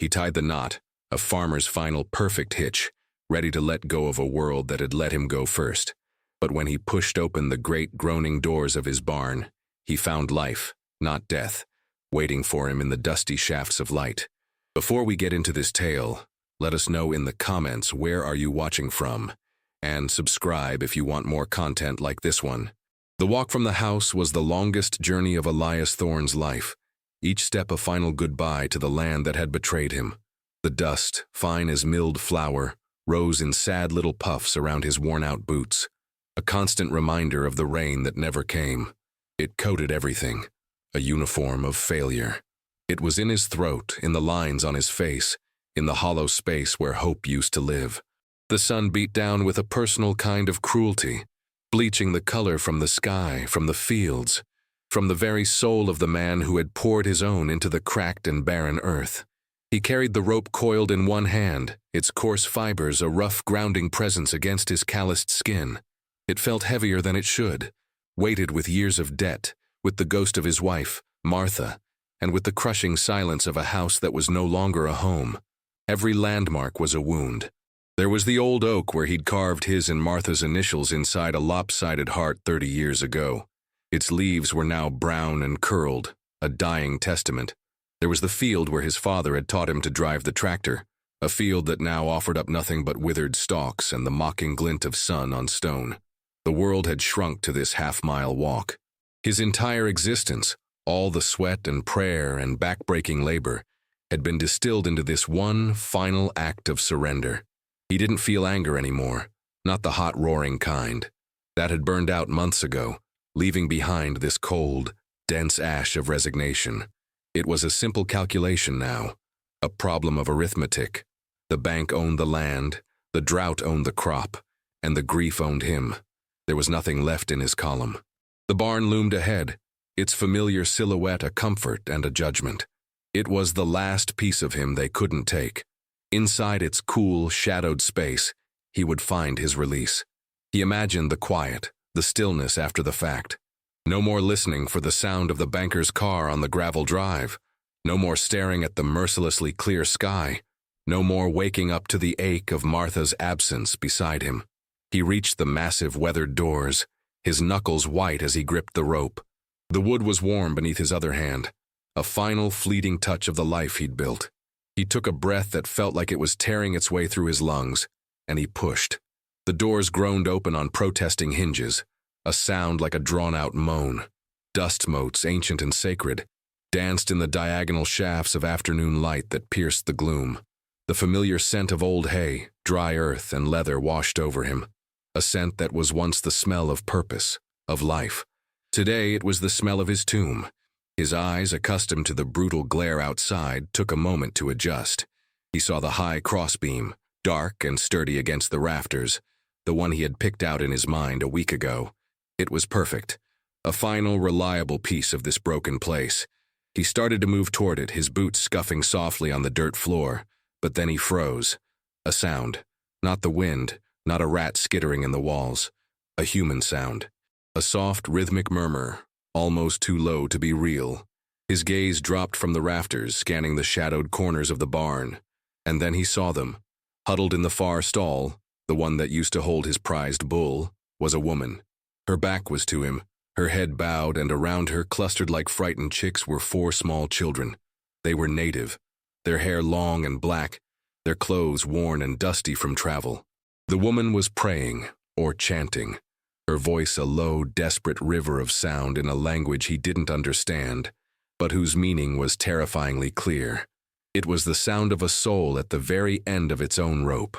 He tied the knot, a farmer's final perfect hitch, ready to let go of a world that had let him go first. But when he pushed open the great groaning doors of his barn, he found life, not death, waiting for him in the dusty shafts of light. Before we get into this tale, let us know in the comments where are you watching from, and subscribe if you want more content like this one. The walk from the house was the longest journey of Elias Thorne's life, each step a final goodbye to the land that had betrayed him. The dust, fine as milled flour, rose in sad little puffs around his worn-out boots, a constant reminder of the rain that never came. It coated everything, a uniform of failure. It was in his throat, in the lines on his face, in the hollow space where hope used to live. The sun beat down with a personal kind of cruelty, bleaching the color from the sky, from the fields, from the very soul of the man who had poured his own into the cracked and barren earth. He carried the rope coiled in one hand, its coarse fibers a rough grounding presence against his calloused skin. It felt heavier than it should, weighted with years of debt, with the ghost of his wife, Martha, and with the crushing silence of a house that was no longer a home. Every landmark was a wound. There was the old oak where he'd carved his and Martha's initials inside a lopsided heart 30 years ago. Its leaves were now brown and curled, a dying testament. There was the field where his father had taught him to drive the tractor, a field that now offered up nothing but withered stalks and the mocking glint of sun on stone. The world had shrunk to this half-mile walk. His entire existence, all the sweat and prayer and back-breaking labor, had been distilled into this one final act of surrender. He didn't feel anger anymore, not the hot, roaring kind. That had burned out months ago, leaving behind this cold, dense ash of resignation. It was a simple calculation now, a problem of arithmetic. The bank owned the land, the drought owned the crop, and the grief owned him. There was nothing left in his column. The barn loomed ahead, its familiar silhouette a comfort and a judgment. It was the last piece of him they couldn't take. Inside its cool, shadowed space, he would find his release. He imagined the quiet, the stillness after the fact. No more listening for the sound of the banker's car on the gravel drive. No more staring at the mercilessly clear sky. No more waking up to the ache of Martha's absence beside him. He reached the massive weathered doors, his knuckles white as he gripped the rope. The wood was warm beneath his other hand, a final fleeting touch of the life he'd built. He took a breath that felt like it was tearing its way through his lungs, and he pushed. The doors groaned open on protesting hinges, a sound like a drawn-out moan. Dust motes, ancient and sacred, danced in the diagonal shafts of afternoon light that pierced the gloom. The familiar scent of old hay, dry earth, and leather washed over him, a scent that was once the smell of purpose, of life. Today it was the smell of his tomb. His eyes, accustomed to the brutal glare outside, took a moment to adjust. He saw the high crossbeam, dark and sturdy against the rafters, the one he had picked out in his mind a week ago. It was perfect, a final, reliable piece of this broken place. He started to move toward it, his boots scuffing softly on the dirt floor, but then he froze. A sound, not the wind, not a rat skittering in the walls, a human sound. A soft, rhythmic murmur, almost too low to be real. His gaze dropped from the rafters, scanning the shadowed corners of the barn, and then he saw them. Huddled in the far stall, the one that used to hold his prized bull, was a woman. Her back was to him, her head bowed, and around her, clustered like frightened chicks, were 4 small children. They were native, their hair long and black, their clothes worn and dusty from travel. The woman was praying, or chanting, her voice a low, desperate river of sound in a language he didn't understand, but whose meaning was terrifyingly clear. It was the sound of a soul at the very end of its own rope.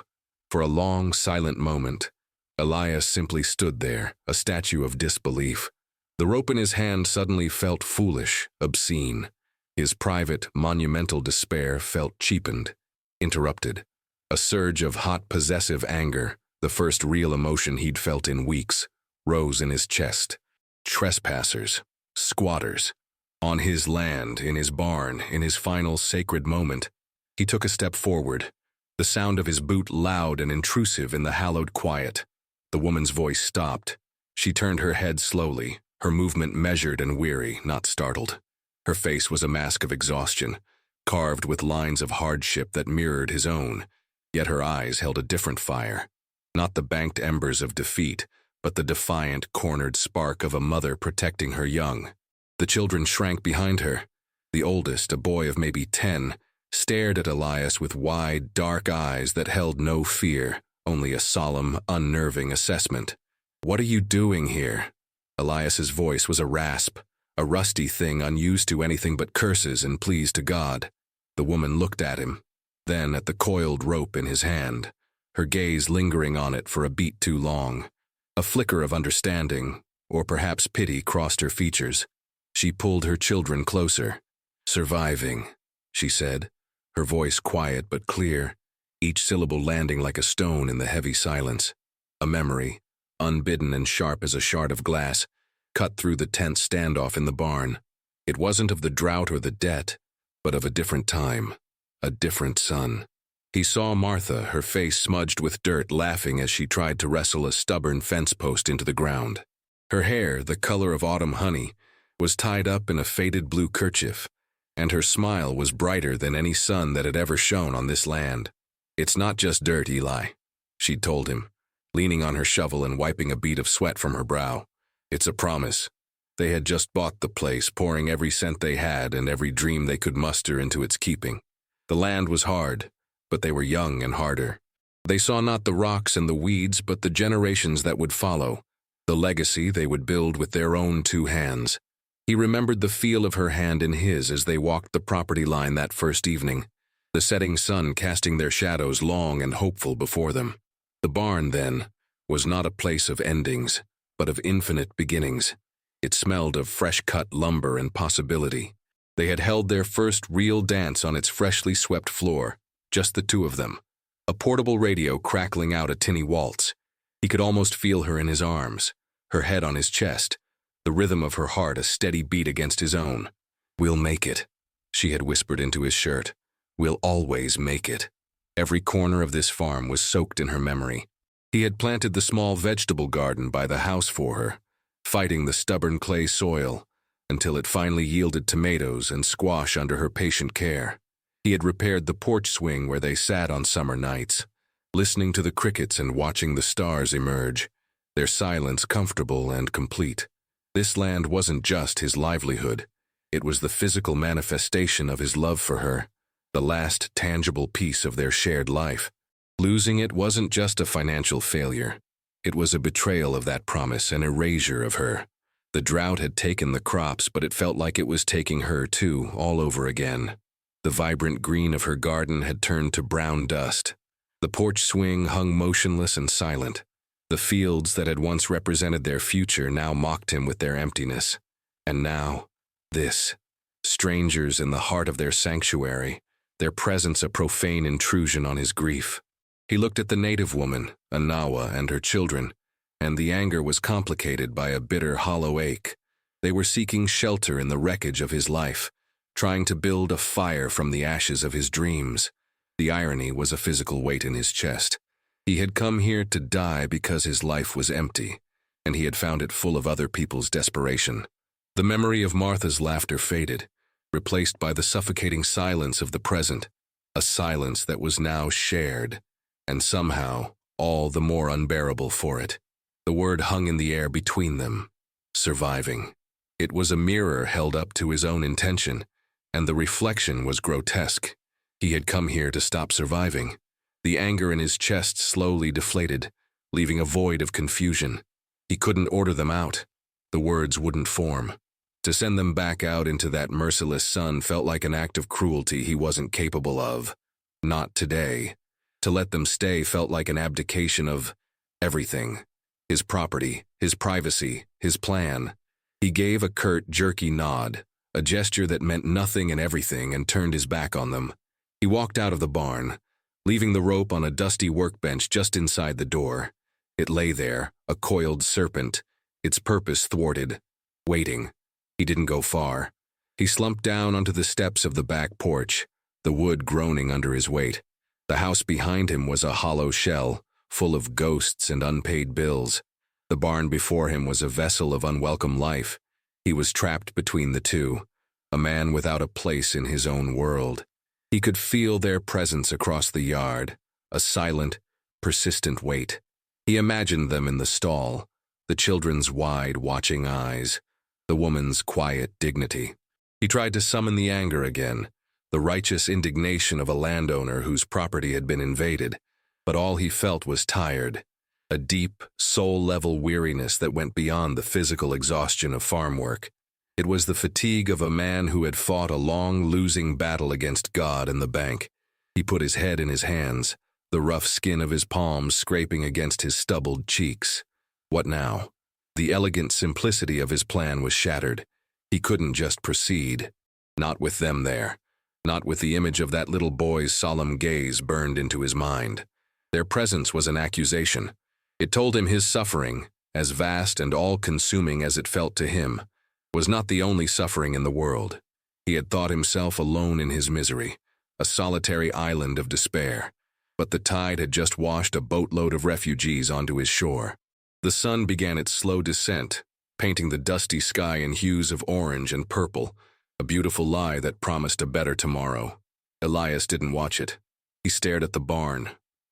For a long, silent moment, Elias simply stood there, a statue of disbelief. The rope in his hand suddenly felt foolish, obscene. His private, monumental despair felt cheapened, interrupted. A surge of hot, possessive anger, the first real emotion he'd felt in weeks, rose in his chest. Trespassers, squatters, on his land, in his barn, in his final sacred moment. He took a step forward, the sound of his boot loud and intrusive in the hallowed quiet. The woman's voice stopped. She turned her head slowly, her movement measured and weary, not startled. Her face was a mask of exhaustion, carved with lines of hardship that mirrored his own, yet her eyes held a different fire. Not the banked embers of defeat, but the defiant, cornered spark of a mother protecting her young. The children shrank behind her. The oldest, a boy of maybe 10, stared at Elias with wide, dark eyes that held no fear, only a solemn, unnerving assessment. "What are you doing here?" Elias's voice was a rasp, a rusty thing unused to anything but curses and pleas to God. The woman looked at him, then at the coiled rope in his hand, her gaze lingering on it for a beat too long. A flicker of understanding, or perhaps pity, crossed her features. She pulled her children closer. "Surviving," she said, her voice quiet but clear, each syllable landing like a stone in the heavy silence. A memory, unbidden and sharp as a shard of glass, cut through the tense standoff in the barn. It wasn't of the drought or the debt, but of a different time, a different son. He saw Martha, her face smudged with dirt, laughing as she tried to wrestle a stubborn fence post into the ground. Her hair, the color of autumn honey, was tied up in a faded blue kerchief, and her smile was brighter than any sun that had ever shone on this land. "It's not just dirt, Eli," she'd told him, leaning on her shovel and wiping a bead of sweat from her brow. "It's a promise." They had just bought the place, pouring every cent they had and every dream they could muster into its keeping. The land was hard, but they were young and harder. They saw not the rocks and the weeds, but the generations that would follow, the legacy they would build with their own 2 hands. He remembered the feel of her hand in his as they walked the property line that first evening, the setting sun casting their shadows long and hopeful before them. The barn, then, was not a place of endings, but of infinite beginnings. It smelled of fresh-cut lumber and possibility. They had held their first real dance on its freshly swept floor, just the 2 of them, a portable radio crackling out a tinny waltz. He could almost feel her in his arms, her head on his chest, the rhythm of her heart a steady beat against his own. "We'll make it," she had whispered into his shirt. "We'll always make it." Every corner of this farm was soaked in her memory. He had planted the small vegetable garden by the house for her, fighting the stubborn clay soil until it finally yielded tomatoes and squash under her patient care. He had repaired the porch swing where they sat on summer nights, listening to the crickets and watching the stars emerge, their silence comfortable and complete. This land wasn't just his livelihood. It was the physical manifestation of his love for her, the last tangible piece of their shared life. Losing it wasn't just a financial failure. It was a betrayal of that promise, an erasure of her. The drought had taken the crops, but it felt like it was taking her, too, all over again. The vibrant green of her garden had turned to brown dust. The porch swing hung motionless and silent. The fields that had once represented their future now mocked him with their emptiness. And now, this. Strangers in the heart of their sanctuary, their presence a profane intrusion on his grief. He looked at the native woman, Anawa, and her children, and the anger was complicated by a bitter, hollow ache. They were seeking shelter in the wreckage of his life, trying to build a fire from the ashes of his dreams. The irony was a physical weight in his chest. He had come here to die because his life was empty, and he had found it full of other people's desperation. The memory of Martha's laughter faded, replaced by the suffocating silence of the present, a silence that was now shared, and somehow all the more unbearable for it. The word hung in the air between them, surviving. It was a mirror held up to his own intention, and the reflection was grotesque. He had come here to stop surviving. The anger in his chest slowly deflated, leaving a void of confusion. He couldn't order them out. The words wouldn't form. To send them back out into that merciless sun felt like an act of cruelty he wasn't capable of. Not today. To let them stay felt like an abdication of everything. His property, his privacy, his plan. He gave a curt, jerky nod, a gesture that meant nothing and everything, and turned his back on them. He walked out of the barn, leaving the rope on a dusty workbench just inside the door. It lay there, a coiled serpent, its purpose thwarted, waiting. He didn't go far. He slumped down onto the steps of the back porch, the wood groaning under his weight. The house behind him was a hollow shell, full of ghosts and unpaid bills. The barn before him was a vessel of unwelcome life. He was trapped between the two, a man without a place in his own world. He could feel their presence across the yard, a silent, persistent weight. He imagined them in the stall, the children's wide, watching eyes, the woman's quiet dignity. He tried to summon the anger again, the righteous indignation of a landowner whose property had been invaded, but all he felt was tired, a deep, soul-level weariness that went beyond the physical exhaustion of farm work. It was the fatigue of a man who had fought a long, losing battle against God and the bank. He put his head in his hands, the rough skin of his palms scraping against his stubbled cheeks. What now? The elegant simplicity of his plan was shattered. He couldn't just proceed. Not with them there. Not with the image of that little boy's solemn gaze burned into his mind. Their presence was an accusation. It told him his suffering, as vast and all-consuming as it felt to him, was not the only suffering in the world. He had thought himself alone in his misery, a solitary island of despair. But the tide had just washed a boatload of refugees onto his shore. The sun began its slow descent, painting the dusty sky in hues of orange and purple, a beautiful lie that promised a better tomorrow. Elias didn't watch it. He stared at the barn,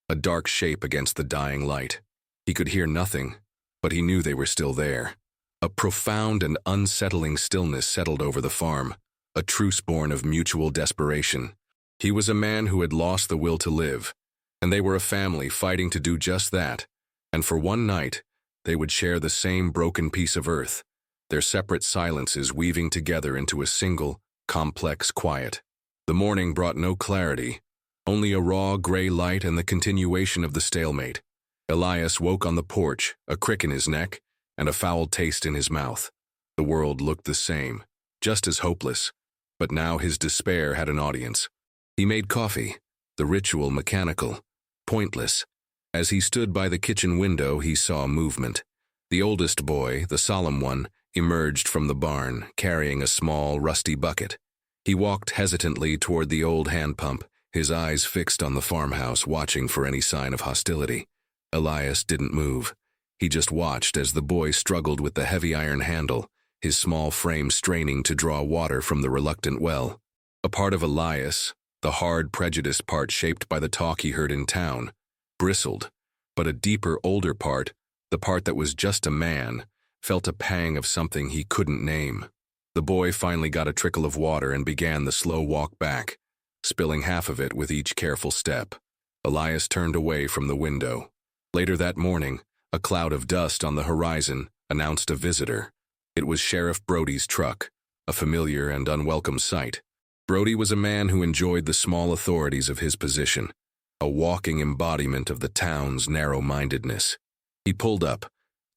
a dark shape against the dying light. He could hear nothing, but he knew they were still there. A profound and unsettling stillness settled over the farm, a truce born of mutual desperation. He was a man who had lost the will to live, and they were a family fighting to do just that, and for one night, they would share the same broken piece of earth, their separate silences weaving together into a single, complex quiet. The morning brought no clarity, only a raw gray light and the continuation of the stalemate. Elias woke on the porch, a crick in his neck, and a foul taste in his mouth. The world looked the same, just as hopeless, but now his despair had an audience. He made coffee, the ritual mechanical, pointless. As he stood by the kitchen window, he saw movement. The oldest boy, the solemn one, emerged from the barn, carrying a small, rusty bucket. He walked hesitantly toward the old hand pump, his eyes fixed on the farmhouse, watching for any sign of hostility. Elias didn't move. He just watched as the boy struggled with the heavy iron handle, his small frame straining to draw water from the reluctant well. A part of Elias, the hard, prejudiced part shaped by the talk he heard in town, bristled, but a deeper, older part, the part that was just a man, felt a pang of something he couldn't name. The boy finally got a trickle of water and began the slow walk back, spilling half of it with each careful step. Elias turned away from the window. Later that morning, a cloud of dust on the horizon announced a visitor. It was Sheriff Brody's truck, a familiar and unwelcome sight. Brody was a man who enjoyed the small authorities of his position, a walking embodiment of the town's narrow-mindedness. He pulled up,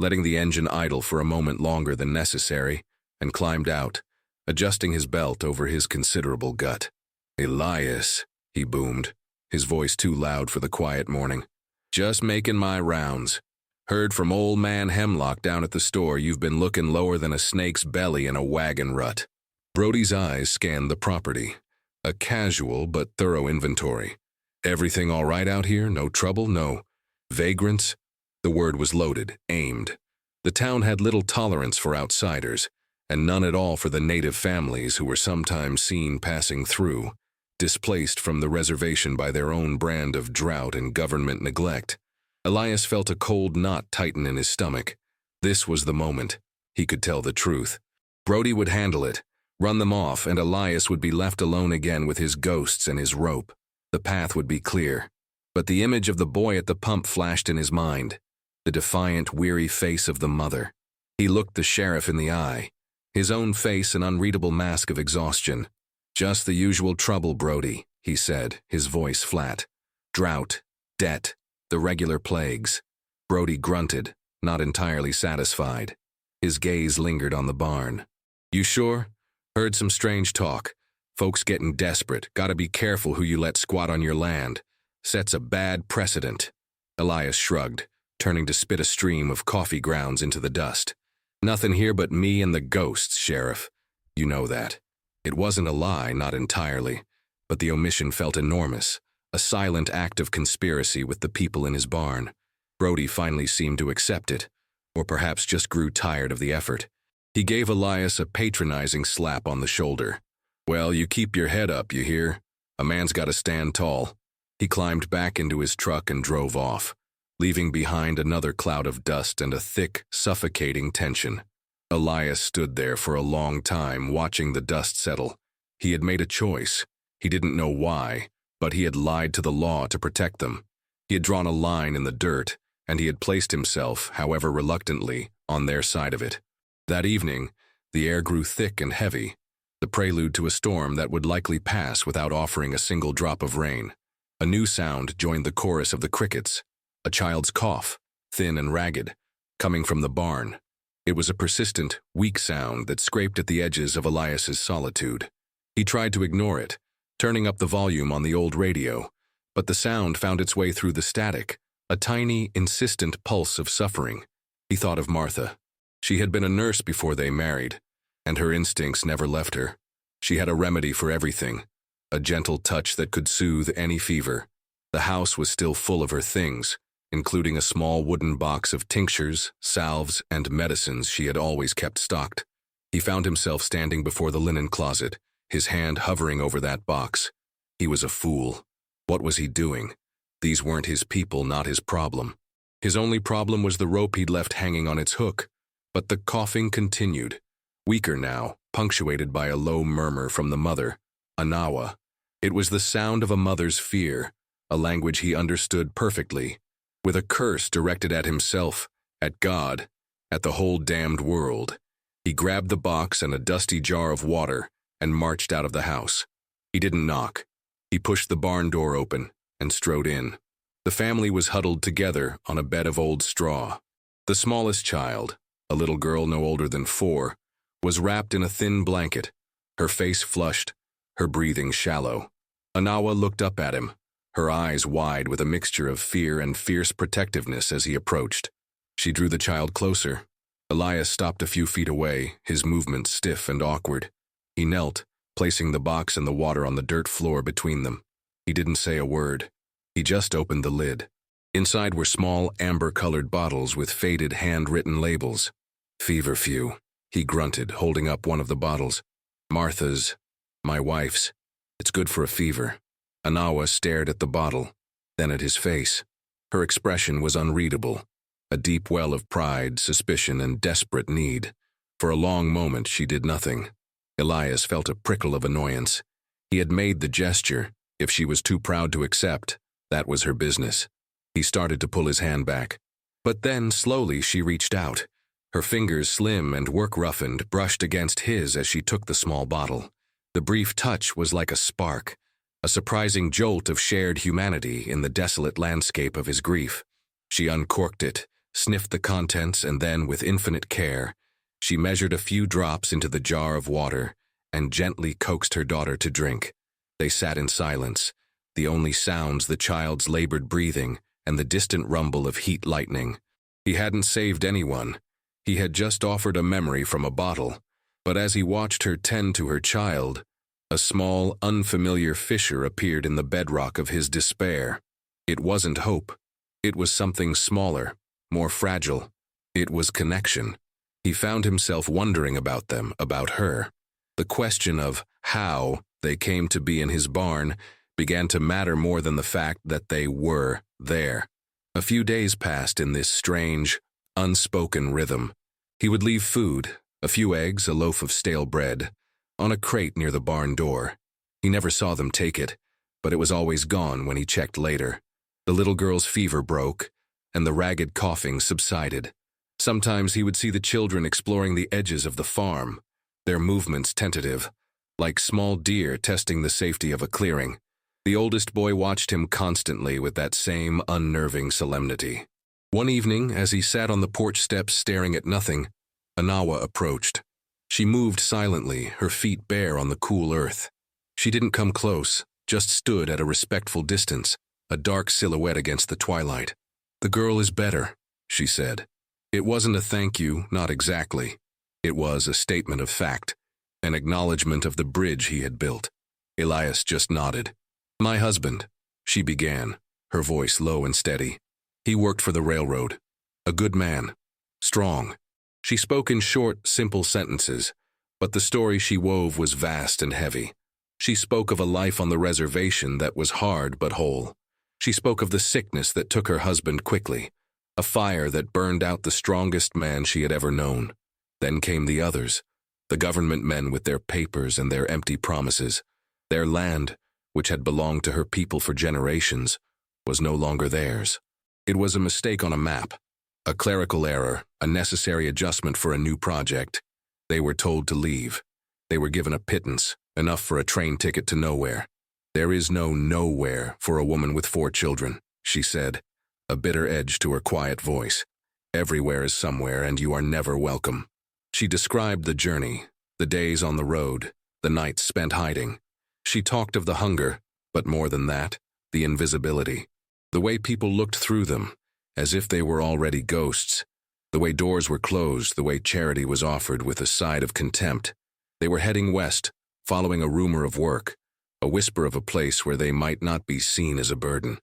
letting the engine idle for a moment longer than necessary, and climbed out, adjusting his belt over his considerable gut. "Elias," he boomed, his voice too loud for the quiet morning. "Just making my rounds. Heard from old man Hemlock down at the store you've been looking lower than a snake's belly in a wagon rut." Brody's eyes scanned the property, a casual but thorough inventory. "Everything all right out here? No trouble? No vagrants?" The word was loaded, aimed. The town had little tolerance for outsiders, and none at all for the native families who were sometimes seen passing through, displaced from the reservation by their own brand of drought and government neglect. Elias felt a cold knot tighten in his stomach. This was the moment. He could tell the truth. Brody would handle it, run them off, and Elias would be left alone again with his ghosts and his rope. The path would be clear. But the image of the boy at the pump flashed in his mind, the defiant, weary face of the mother. He looked the sheriff in the eye, his own face an unreadable mask of exhaustion. "Just the usual trouble, Brody," he said, his voice flat. "Drought, debt, the regular plagues." Brody grunted, not entirely satisfied. His gaze lingered on the barn. "You sure? Heard some strange talk. Folks getting desperate. Gotta be careful who you let squat on your land. Sets a bad precedent." Elias shrugged, turning to spit a stream of coffee grounds into the dust. "Nothing here but me and the ghosts, Sheriff. You know that." It wasn't a lie, not entirely, but the omission felt enormous, a silent act of conspiracy with the people in his barn. Brody finally seemed to accept it, or perhaps just grew tired of the effort. He gave Elias a patronizing slap on the shoulder. "Well, you keep your head up, you hear? A man's got to stand tall. He climbed back into his truck and drove off, leaving behind another cloud of dust and a thick, suffocating tension. Elias stood there for a long time, watching the dust settle. He had made a choice. He didn't know why, but he had lied to the law to protect them. He had drawn a line in the dirt, and he had placed himself, however reluctantly, on their side of it. That evening, the air grew thick and heavy, the prelude to a storm that would likely pass without offering a single drop of rain. A new sound joined the chorus of the crickets, a child's cough, thin and ragged, coming from the barn. It was a persistent, weak sound that scraped at the edges of Elias's solitude. He tried to ignore it, turning up the volume on the old radio, but the sound found its way through the static, a tiny, insistent pulse of suffering. He thought of Martha. She had been a nurse before they married, and her instincts never left her. She had a remedy for everything, a gentle touch that could soothe any fever. The house was still full of her things, including a small wooden box of tinctures, salves, and medicines she had always kept stocked. He found himself standing before the linen closet, his hand hovering over that box. He was a fool. What was he doing? These weren't his people, not his problem. His only problem was the rope he'd left hanging on its hook. But the coughing continued, weaker now, punctuated by a low murmur from the mother, Anawa. It was the sound of a mother's fear, a language he understood perfectly, with a curse directed at himself, at God, at the whole damned world. He grabbed the box and a dusty jar of water and marched out of the house. He didn't knock. He pushed the barn door open and strode in. The family was huddled together on a bed of old straw. The smallest child, a little girl no older than 4, was wrapped in a thin blanket, her face flushed, her breathing shallow. Anawa looked up at him, her eyes wide with a mixture of fear and fierce protectiveness as he approached. She drew the child closer. Elias stopped a few feet away, his movements stiff and awkward. He knelt, placing the box and the water on the dirt floor between them. He didn't say a word. He just opened the lid. Inside were small, amber-colored bottles with faded hand-written labels. "Feverfew," he grunted, holding up one of the bottles. "Martha's, my wife's. It's good for a fever." Anawa stared at the bottle, then at his face. Her expression was unreadable, a deep well of pride, suspicion, and desperate need. For a long moment she did nothing. Elias felt a prickle of annoyance. He had made the gesture. If she was too proud to accept, that was her business. He started to pull his hand back. But then, slowly, she reached out. Her fingers, slim and work-roughened, brushed against his as she took the small bottle. The brief touch was like a spark, a surprising jolt of shared humanity in the desolate landscape of his grief. She uncorked it, sniffed the contents, and then, with infinite care, she measured a few drops into the jar of water and gently coaxed her daughter to drink. They sat in silence, the only sounds the child's labored breathing and the distant rumble of heat lightning. He hadn't saved anyone. He had just offered a memory from a bottle. But as he watched her tend to her child, a small, unfamiliar fissure appeared in the bedrock of his despair. It wasn't hope. It was something smaller, more fragile. It was connection. He found himself wondering about them, about her. The question of how they came to be in his barn began to matter more than the fact that they were there. A few days passed in this strange, unspoken rhythm. He would leave food, a few eggs, a loaf of stale bread, on a crate near the barn door. He never saw them take it, but it was always gone when he checked later. The little girl's fever broke, and the ragged coughing subsided. Sometimes he would see the children exploring the edges of the farm, their movements tentative, like small deer testing the safety of a clearing. The oldest boy watched him constantly with that same unnerving solemnity. One evening, as he sat on the porch steps staring at nothing, Anawa approached. She moved silently, her feet bare on the cool earth. She didn't come close, just stood at a respectful distance, a dark silhouette against the twilight. "The girl is better," she said. It wasn't a thank you, not exactly. It was a statement of fact, an acknowledgement of the bridge he had built. Elias just nodded. "My husband," she began, her voice low and steady. "He worked for the railroad. A good man. Strong." She spoke in short, simple sentences, but the story she wove was vast and heavy. She spoke of a life on the reservation that was hard but whole. She spoke of the sickness that took her husband quickly, a fire that burned out the strongest man she had ever known. Then came the others, the government men with their papers and their empty promises. Their land, which had belonged to her people for generations, was no longer theirs. It was a mistake on a map, a clerical error, a necessary adjustment for a new project. They were told to leave. They were given a pittance, enough for a train ticket to nowhere. There is no nowhere for a woman with 4 children, she said, a bitter edge to her quiet voice. Everywhere is somewhere, and you are never welcome. She described the journey, the days on the road, the nights spent hiding. She talked of the hunger, but more than that, the invisibility. The way people looked through them, as if they were already ghosts. The way doors were closed, the way charity was offered with a side of contempt. They were heading west, following a rumor of work, a whisper of a place where they might not be seen as a burden.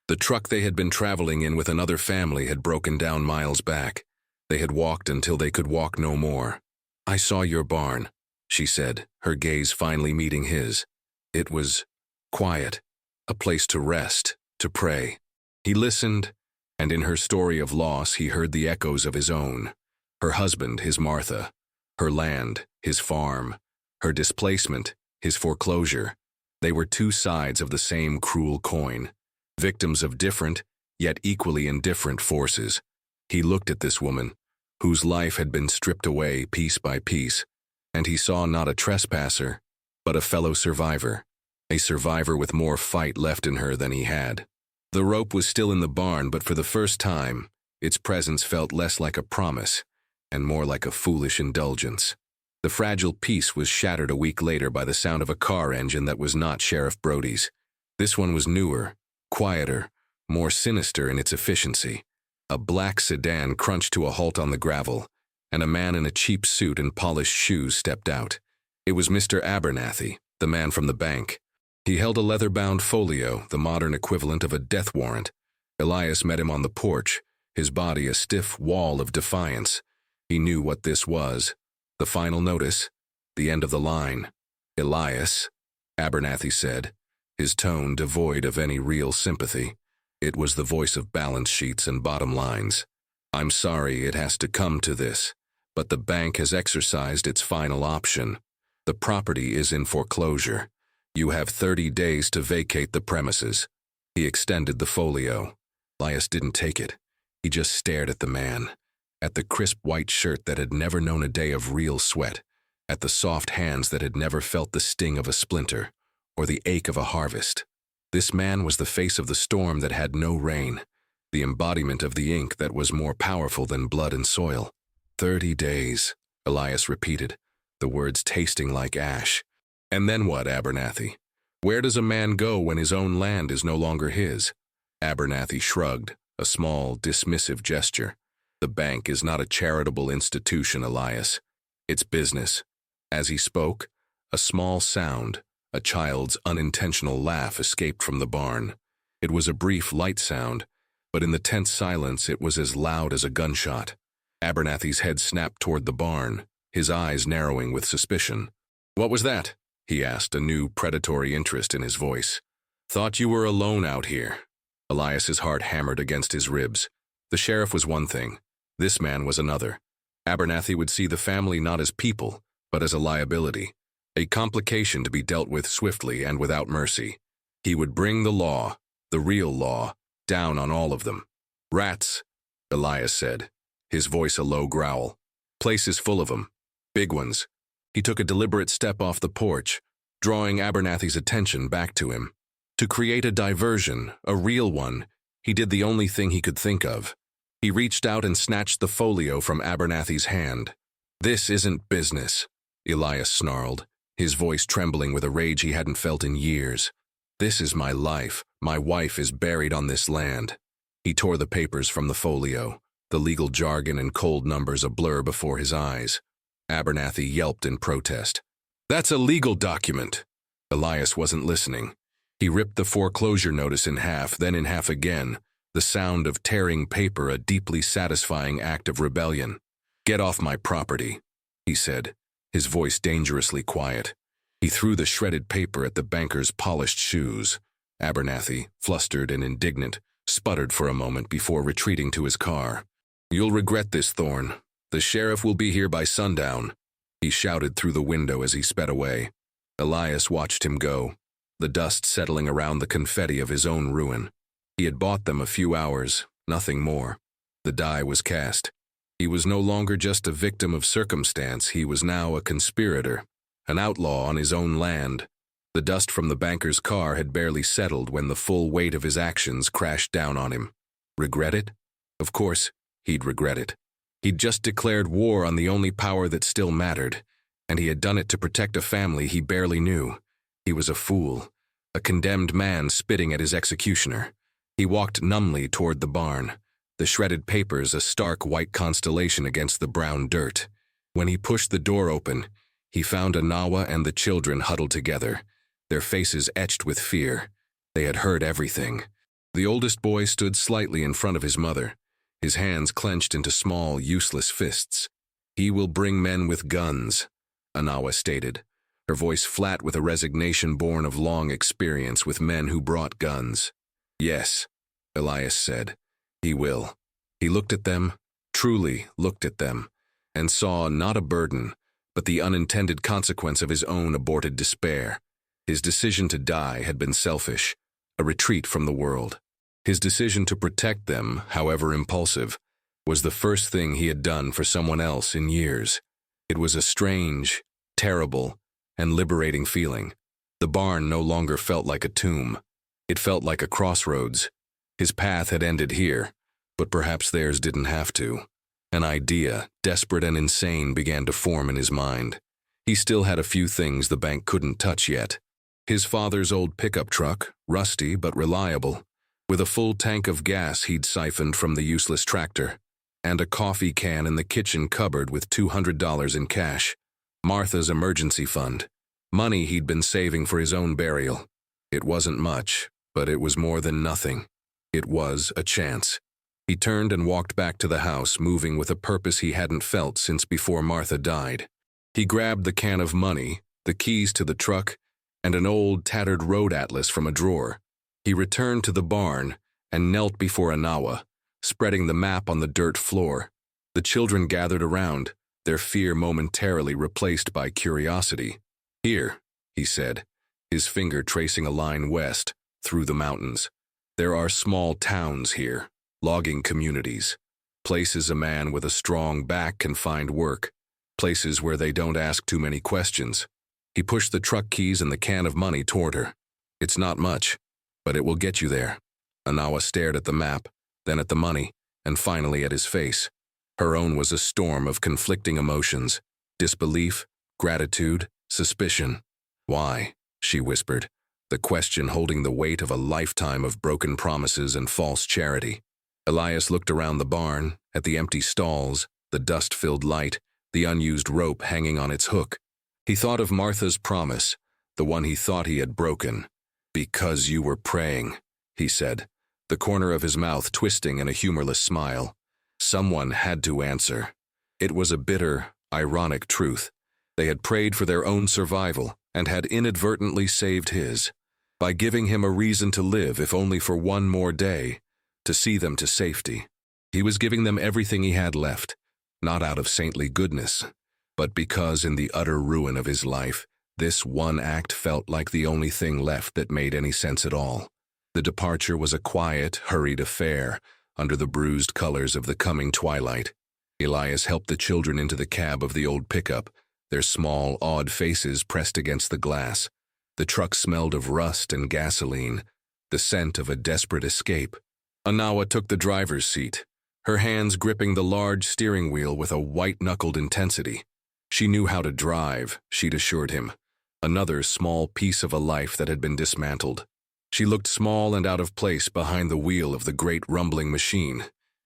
The truck they had been traveling in with another family had broken down miles back. They had walked until they could walk no more. "I saw your barn," she said, her gaze finally meeting his. It was quiet, a place to rest, to pray. He listened, and in her story of loss he heard the echoes of his own. Her husband, his Martha. Her land, his farm. Her displacement, his foreclosure. They were 2 sides of the same cruel coin, victims of different, yet equally indifferent forces. He looked at this woman, whose life had been stripped away piece by piece, and he saw not a trespasser, but a fellow survivor, a survivor with more fight left in her than he had. The rope was still in the barn, but for the first time, its presence felt less like a promise and more like a foolish indulgence. The fragile peace was shattered a week later by the sound of a car engine that was not Sheriff Brody's. This one was newer, quieter, more sinister in its efficiency. A black sedan crunched to a halt on the gravel, and a man in a cheap suit and polished shoes stepped out. It was Mr. Abernathy, the man from the bank. He held a leather-bound folio, the modern equivalent of a death warrant. Elias met him on the porch, his body a stiff wall of defiance. He knew what this was. The final notice, the end of the line. "Elias," Abernathy said, his tone devoid of any real sympathy. It was the voice of balance sheets and bottom lines. "I'm sorry it has to come to this, but the bank has exercised its final option. The property is in foreclosure. You have 30 days to vacate the premises." He extended the folio. Elias didn't take it. He just stared at the man, at the crisp white shirt that had never known a day of real sweat, at the soft hands that had never felt the sting of a splinter or the ache of a harvest. This man was the face of the storm that had no rain, the embodiment of the ink that was more powerful than blood and soil. 30 days, Elias repeated, the words tasting like ash. "And then what, Abernathy? Where does a man go when his own land is no longer his?" Abernathy shrugged, a small, dismissive gesture. "The bank is not a charitable institution, Elias. It's business." As he spoke, a small sound, a child's unintentional laugh, escaped from the barn. It was a brief, light sound, but in the tense silence it was as loud as a gunshot. Abernathy's head snapped toward the barn, his eyes narrowing with suspicion. "What was that?" he asked, a new predatory interest in his voice. "Thought you were alone out here." Elias's heart hammered against his ribs. The sheriff was one thing. This man was another. Abernathy would see the family not as people, but as a liability, a complication to be dealt with swiftly and without mercy. He would bring the law, the real law, down on all of them. "Rats," Elias said, his voice a low growl. "Place is full of them. Big ones." He took a deliberate step off the porch, drawing Abernathy's attention back to him. To create a diversion, a real one, he did the only thing he could think of. He reached out and snatched the folio from Abernathy's hand. "This isn't business," Elias snarled, his voice trembling with a rage he hadn't felt in years. "This is my life. My wife is buried on this land." He tore the papers from the folio, the legal jargon and cold numbers a blur before his eyes. Abernathy yelped in protest. "That's a legal document." Elias wasn't listening. He ripped the foreclosure notice in half, then in half again, the sound of tearing paper a deeply satisfying act of rebellion. "Get off my property," he said, his voice dangerously quiet. He threw the shredded paper at the banker's polished shoes. Abernathy, flustered and indignant, sputtered for a moment before retreating to his car. "You'll regret this, Thorne. The sheriff will be here by sundown," he shouted through the window as he sped away. Elias watched him go, the dust settling around the confetti of his own ruin. He had bought them a few hours, nothing more. The die was cast. He was no longer just a victim of circumstance, he was now a conspirator, an outlaw on his own land. The dust from the banker's car had barely settled when the full weight of his actions crashed down on him. Regret it? Of course, he'd regret it. He'd just declared war on the only power that still mattered, and he had done it to protect a family he barely knew. He was a fool, a condemned man spitting at his executioner. He walked numbly toward the barn, the shredded papers a stark white constellation against the brown dirt. When he pushed the door open, he found Anawa and the children huddled together, their faces etched with fear. They had heard everything. The oldest boy stood slightly in front of his mother, his hands clenched into small, useless fists. "He will bring men with guns," Anawa stated, her voice flat with a resignation born of long experience with men who brought guns. "Yes," Elias said, "he will." He looked at them, truly looked at them, and saw not a burden, but the unintended consequence of his own aborted despair. His decision to die had been selfish, a retreat from the world. His decision to protect them, however impulsive, was the first thing he had done for someone else in years. It was a strange, terrible, and liberating feeling. The barn no longer felt like a tomb. It felt like a crossroads. His path had ended here, but perhaps theirs didn't have to. An idea, desperate and insane, began to form in his mind. He still had a few things the bank couldn't touch yet. His father's old pickup truck, rusty but reliable, with a full tank of gas he'd siphoned from the useless tractor, and a coffee can in the kitchen cupboard with $200 in cash. Martha's emergency fund, money he'd been saving for his own burial. It wasn't much, but it was more than nothing. It was a chance. He turned and walked back to the house, moving with a purpose he hadn't felt since before Martha died. He grabbed the can of money, the keys to the truck, and an old, tattered road atlas from a drawer. He returned to the barn and knelt before Anawa, spreading the map on the dirt floor. The children gathered around, their fear momentarily replaced by curiosity. "Here," he said, his finger tracing a line west, through the mountains. "There are small towns here, logging communities, places a man with a strong back can find work, places where they don't ask too many questions." He pushed the truck keys and the can of money toward her. "It's not much, but it will get you there." Anawa stared at the map, then at the money, and finally at his face. Her own was a storm of conflicting emotions, disbelief, gratitude, suspicion. "Why?" she whispered, the question holding the weight of a lifetime of broken promises and false charity. Elias looked around the barn, at the empty stalls, the dust-filled light, the unused rope hanging on its hook. He thought of Martha's promise, the one he thought he had broken. "Because you were praying," he said, the corner of his mouth twisting in a humorless smile. Someone had to answer. It was a bitter, ironic truth. They had prayed for their own survival and had inadvertently saved his, by giving him a reason to live if only for one more day, to see them to safety. He was giving them everything he had left, not out of saintly goodness, but because in the utter ruin of his life, this one act felt like the only thing left that made any sense at all. The departure was a quiet, hurried affair, under the bruised colors of the coming twilight. Elias helped the children into the cab of the old pickup, their small, odd faces pressed against the glass. The truck smelled of rust and gasoline, the scent of a desperate escape. Anawa took the driver's seat, her hands gripping the large steering wheel with a white-knuckled intensity. She knew how to drive, she'd assured him. Another small piece of a life that had been dismantled. She looked small and out of place behind the wheel of the great rumbling machine,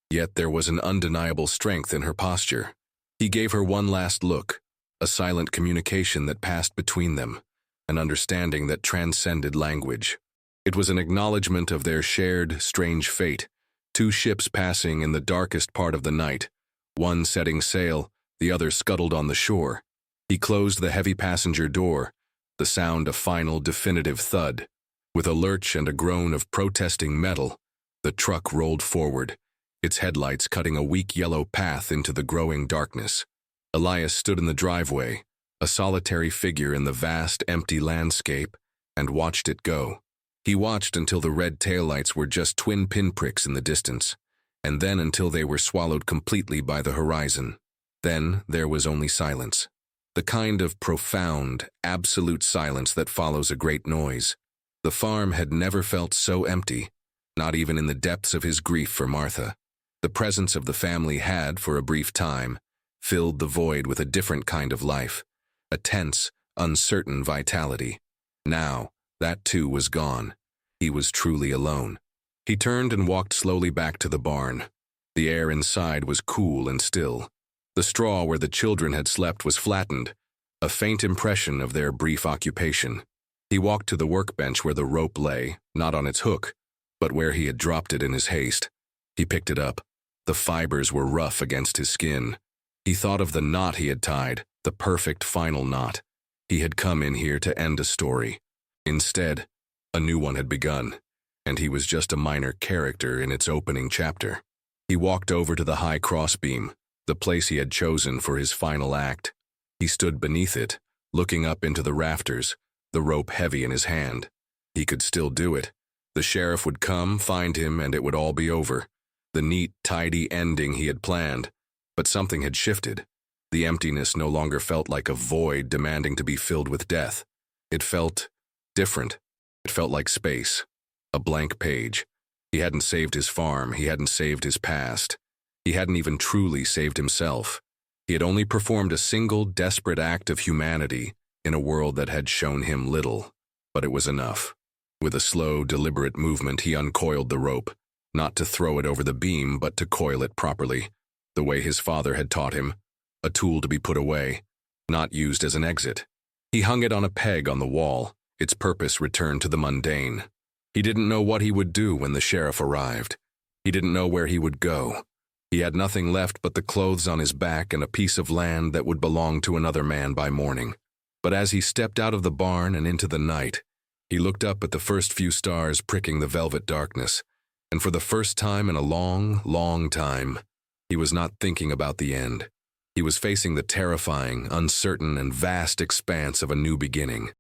yet there was an undeniable strength in her posture. He gave her one last look, a silent communication that passed between them, an understanding that transcended language. It was an acknowledgement of their shared, strange fate, two ships passing in the darkest part of the night, one setting sail, the other scuttled on the shore. He closed the heavy passenger door, the sound a final, definitive thud. With a lurch and a groan of protesting metal, the truck rolled forward, its headlights cutting a weak yellow path into the growing darkness. Elias stood in the driveway, a solitary figure in the vast, empty landscape, and watched it go. He watched until the red taillights were just twin pinpricks in the distance, and then until they were swallowed completely by the horizon. Then there was only silence. The kind of profound, absolute silence that follows a great noise. The farm had never felt so empty, not even in the depths of his grief for Martha. The presence of the family had, for a brief time, filled the void with a different kind of life, a tense, uncertain vitality. Now, that too was gone. He was truly alone. He turned and walked slowly back to the barn. The air inside was cool and still. The straw where the children had slept was flattened, a faint impression of their brief occupation. He walked to the workbench where the rope lay, not on its hook, but where he had dropped it in his haste. He picked it up. The fibers were rough against his skin. He thought of the knot he had tied, the perfect final knot. He had come in here to end a story. Instead, a new one had begun, and he was just a minor character in its opening chapter. He walked over to the high crossbeam, the place he had chosen for his final act. He stood beneath it, looking up into the rafters, the rope heavy in his hand. He could still do it. The sheriff would come, find him, and it would all be over. The neat, tidy ending he had planned. But something had shifted. The emptiness no longer felt like a void demanding to be filled with death. It felt different. It felt like space, a blank page. He hadn't saved his farm, he hadn't saved his past. He hadn't even truly saved himself. He had only performed a single, desperate act of humanity in a world that had shown him little. But it was enough. With a slow, deliberate movement, he uncoiled the rope, not to throw it over the beam, but to coil it properly, the way his father had taught him, a tool to be put away, not used as an exit. He hung it on a peg on the wall, its purpose returned to the mundane. He didn't know what he would do when the sheriff arrived. He didn't know where he would go. He had nothing left but the clothes on his back and a piece of land that would belong to another man by morning. But as he stepped out of the barn and into the night, he looked up at the first few stars pricking the velvet darkness, and for the first time in a long, long time, he was not thinking about the end. He was facing the terrifying, uncertain, and vast expanse of a new beginning.